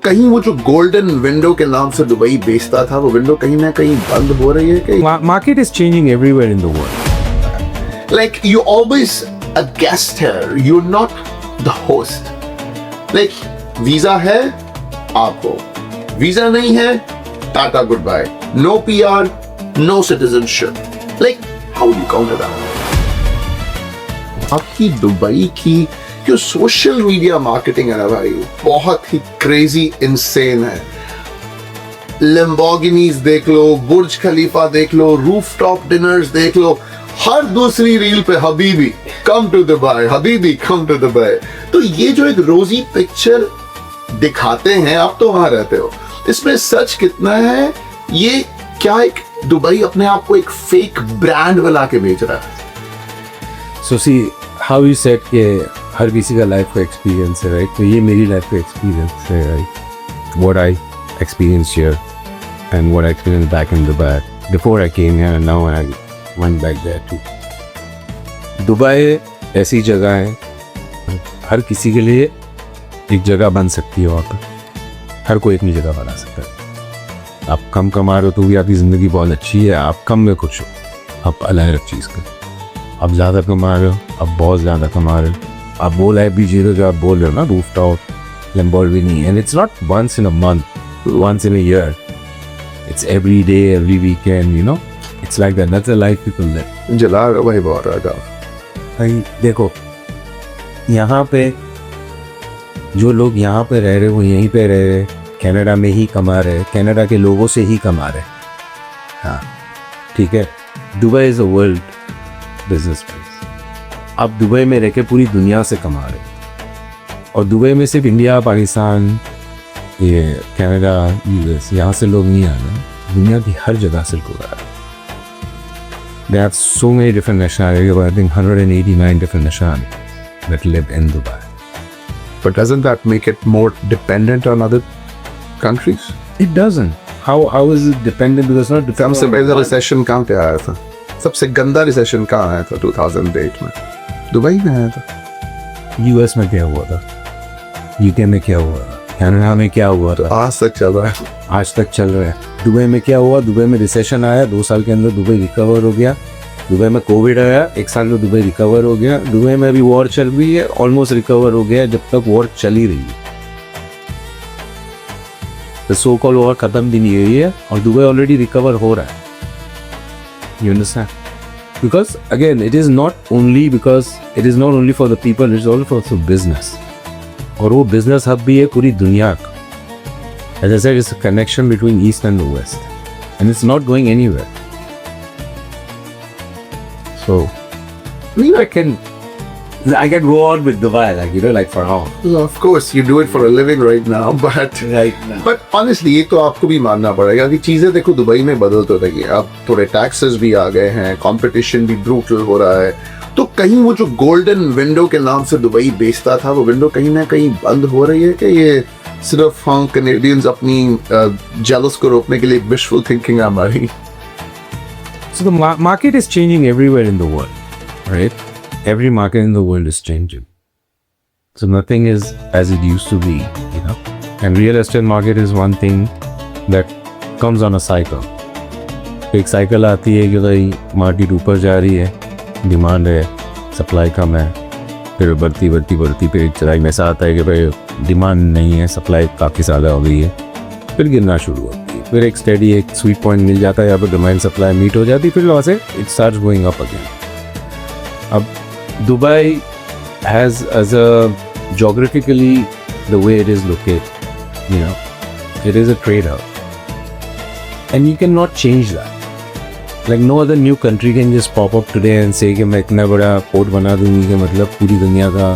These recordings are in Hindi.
कहीं वो जो गोल्डन विंडो के नाम से दुबई बेचता था वो विंडो कहीं ना कहीं बंद हो रही है कहीं. Market is changing everywhere in the world. Like you always a guest here, you're not the host. Like visa है आप हो, वीजा नहीं है tata good bye, no PR, no citizenship. Like how do you counter that? आपकी दुबई की जो सोशल मीडिया मार्केटिंग है ना भाई, बहुत ही क्रेजी इंसेन है. लैम्बोर्गिनीज देख लो, बुर्ज खलीफा देख लो, रूफटॉप डिनर्स देख लो, हर दूसरी रील पे हबीबी कम टू दुबई, हबीबी कम टू दुबई. तो ये जो एक रोजी पिक्चर दिखाते हैं, आप तो वहां रहते हो, इसमें सच कितना है? ये क्या एक दुबई अपने आप को एक फेक ब्रांड बना के बेच रहा है? So see how you said कि हर किसी का लाइफ का एक्सपीरियंस है, राइट? तो ये मेरी लाइफ का एक्सपीरियंस है, right? What I experienced here and what I experienced back in Dubai before I came here and now I went back there too. Dubai ऐसी जगह है, हर किसी के लिए एक जगह बन सकती है वहाँ पर. हर कोई अपनी जगह बना सकता है. आप कम कमा रहे हो तो भी आपकी ज़िंदगी बहुत अच्छी है, आप कम में खुश हो, आप अलग चीज़ का. आप ज़्यादा कमा रहे हो, आप बहुत ज़्यादा कमा रहे हो, आप वो लाइफ भी जी रहे हो जो आप बोल रहे हो ना, rooftop, Lamborghini. And it's not once in a month, once in a year, it's every day, every weekend, you know. It's like that. That's the life people live. जला रहा भाई बहुत रहा. भाई देखो, यहाँ पे जो लोग यहाँ पे रह रहे वो यहीं पे रह रहे, कनाडा में ही कमा रहे, कनाडा के लोगों से ही कमा रहे. हाँ ठीक है, Dubai is a world business place. आप दुबई में रह के पूरी दुनिया से कमा रहे हो, और दुबई में सिर्फ इंडिया, पाकिस्तान, ये कनाडा, US यहाँ से लोग नहीं आ रहे, दुनिया की हर जगह से लोग आ रहे. They have so many different nationalities, I think 189 different nationalities that live in Dubai. But doesn't that make it more dependent on other countries? It doesn't. How is it dependent? Because it's not dependent. सबसे पहला रिसेशन कहाँ पे आया था? सबसे गंदा रिसेशन कहाँ आया था 2008 में? दुबई में आया था. US में क्या हुआ था? UK में क्या हुआ था? कनाडा में क्या हुआ था? आज तक चल रहा है. आज तक चल रहा है. दुबई में क्या हुआ? दुबई में रिसेशन आया, 2 साल के अंदर दुबई रिकवर हो गया. दुबई में कोविड आया, 1 साल में दुबई रिकवर हो गया. दुबई में अभी वॉर चल रही है, ऑलमोस्ट रिकवर हो गया, जब तक वॉर चल ही रही है. तो सो कॉल वॉर खत्म भी नहीं हुई है और दुबई ऑलरेडी रिकवर हो रहा है. You understand? Because again, it is not only for the people, it is also for business. और वो business hub भी है पूरी दुनिया का. As I said, it's a connection between East and the West, and it's not going anywhere. So, I mean, I can go on with Dubai, like, you know, like for how? Well, of course, you do it for a living right now, but honestly, ये तो आपको भी मानना पड़ेगा कि चीजें देखो दुबई में बदल तो रही है. अब थोड़े टैक्सेस भी आ गए हैं, कंपटीशन भी ब्रूटल हो रहा है. तो कहीं वो जो गोल्डन विंडो के नाम से दुबई बेचता था वो विंडो कहीं ना कहीं बंद हो रही है कि ये सिर्फ हम कनेडियंस अपनी जेलस को रोकने के लिए विशफुल थिंकिंग है हमारी? So the market is changing everywhere in the world, right? Every market in the world is changing. So nothing is as it used to be, you know. And real estate market is one thing that comes on a cycle. एक साइकिल आती है कि भाई मार्केट ऊपर जा रही है, डिमांड है, सप्लाई कम है, फिर बढ़ती पे एक चढ़ाई में ऐसा आता है कि भाई डिमांड नहीं है, सप्लाई काफ़ी ज़्यादा हो गई है, फिर गिरना शुरू होती है. फिर एक स्टेडी, एक स्वीट पॉइंट मिल जाता है, यहाँ पर डिमांड सप्लाई मीट हो जाती है, फिर वहाँ से it starts going up again. अब Dubai has, as a geographically, the way it is located, you know, it is a trade hub, and you cannot change that. Like no other new country can just pop up today and say कि मैं इतना बड़ा पोर्ट बना दूंगी कि मतलब पूरी दुनिया का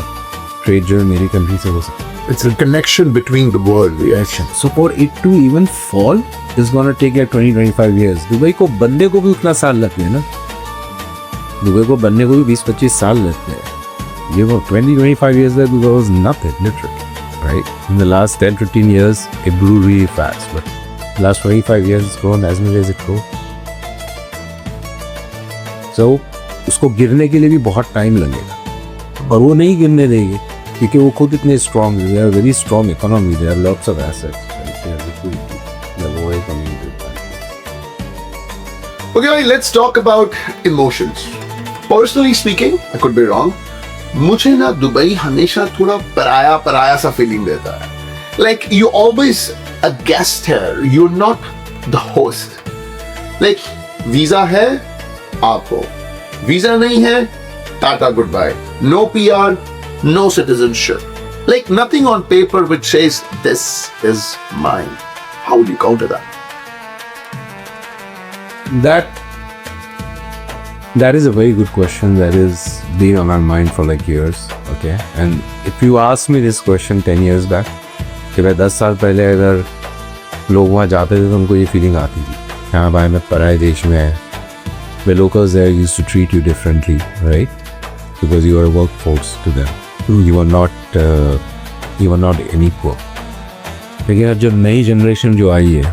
ट्रेड जो है मेरी कंट्री से हो सकता है. It's a connection between the world. Yes. So for it to even fall is gonna take like 20-25 years. Dubai को बनने को भी उतना साल लगते हैं ना. दुबई को बनने को भी 20-25 साल लगते हैं. You know, 20-25 years there, Dubai was nothing, literally, right? In the last 10-15 years, it grew really fast, but last 25 years, it's grown as much as it grew. So, उसको गिरने के लिए भी बहुत टाइम लगेगा, और वो नहीं गिरने देंगे क्योंकि वो खुद इतने स्ट्रॉन्ग है, they are very strong economy, they are lots of assets, they are liquidity, they are वो इकोनॉमी। Okay, भाई, let's talk about emotions. Personally speaking, I could be wrong. मुझे ना दुबई हमेशा थोड़ा पराया सा फीलिंग देता है. Like you always a guest here. You're not the host. Like visa है आपको, वीजा नहीं है tata good bye. No PR, no citizenship. Like nothing on paper which says this is mine. How would you counter that? That is a very good question that is been on my mind for like years. Okay, and if you asked me this question 10 years back, कि मैं 10 साल पहले अगर लोग वहाँ जाते थे तो उनको ये फीलिंग आती थी, हाँ भाई मैं पराए देश में है, where locals there used to treat you differently, right? Because you are a workforce to them. You are not unequal. लेकिन अब जब नई जनरेशन जो आई है,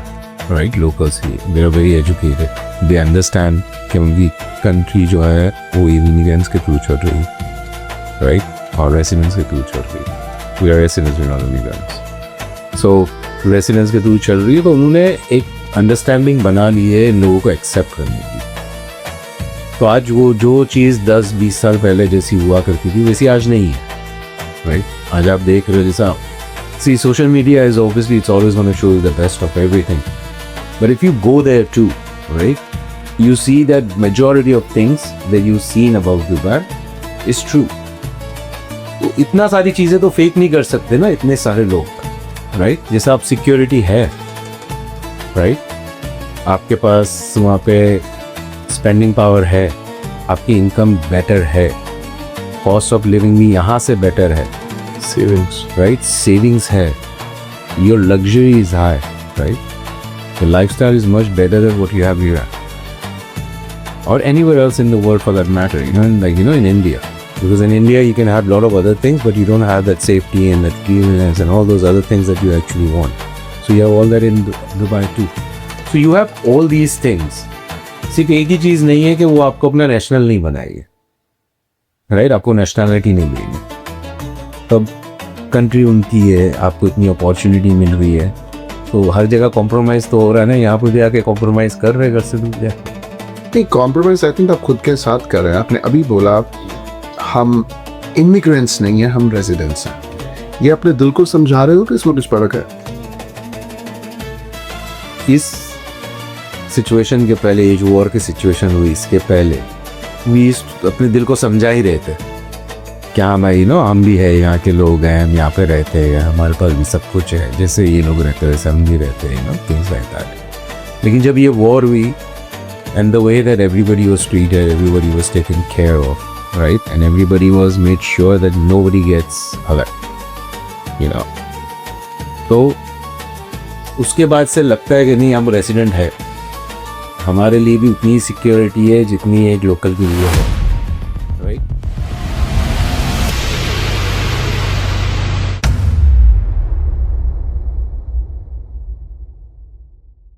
right, locals he, they are very educated. They understand कि उनकी कंट्री जो है वो इमिग्रेंट्स के थ्रू चल रही है, राइट, और रेसिडेंट्स के थ्रू चल रही है. We are residents, we are not immigrants. So residents के थ्रू चल रही है, तो उन्होंने एक अंडरस्टैंडिंग बना ली है इन लोगों को एक्सेप्ट करने की. तो आज वो जो चीज़ 10-20 साल पहले जैसी हुआ करती थी वैसी आज नहीं है, राइट. आज आप देख रहे हो जैसा, see social media is obviously it's always gonna show you the best of everything, but if you go there too, right, you see that majority of things that you've seen about Dubai is true. तो इतना सारी चीज़ें तो फेक नहीं कर सकते ना इतने सारे लोग, right? जैसा आप सिक्योरिटी है, right? आपके पास वहाँ पे स्पेंडिंग पावर है, आपकी इनकम बेटर है, कॉस्ट ऑफ लिविंग भी यहाँ से बेटर है, सेविंग्स, राइट, सेविंग्स है, your luxury is high, right. The lifestyle is much better than what you have here, or anywhere else in the world for that matter. You know, in India, because in India you can have a lot of other things, but you don't have that safety and that cleanliness and all those other things that you actually want. So you have all that in Dubai too. So you have all these things. सिर्फ एक ही चीज़ नहीं है कि वो आपको अपना नेशनल नहीं बनाएगी, राइट, आपको नेशनलिटी नहीं मिलेगी. तब कंट्री उनकी है, आपको इतनी अपॉर्चुनिटी मिल रही है, तो हर जगह कॉम्प्रोमाइज़ तो हो रहा है ना. यहाँ पे भी आके कॉम्प्रोमाइज़ कर रहे हैं घर से दूर जाके. नहीं, कॉम्प्रोमाइज़ आई थिंक आप खुद के साथ कर रहे हैं. आपने अभी बोला हम इमिग्रेंट्स नहीं हैं, हम रेजिडेंट्स हैं. ये अपने दिल को समझा रहे हो कि इसमें कुछ फर्क है? इस सिचुएशन के पहले, ये जो वॉर की सिचुएशन हुई इसके पहले, वी अपने दिल को समझा ही रहे थे. क्या भाई हम भी है, यहाँ के लोग हैं, हम यहाँ पे रहते हैं, हमारे पास भी सब कुछ है, जैसे ये लोग रहते हैं वैसे हम भी रहते हैं, थिंग्स लाइक दैट. लेकिन जब ये वॉर हुई and the way that everybody was treated, everybody was taken care of, right, and everybody was made sure that nobody gets hurt, तो उसके बाद से लगता है कि नहीं, हम रेसिडेंट है, हमारे लिए भी उतनी सिक्योरिटी है जितनी एक लोकल के लिए है.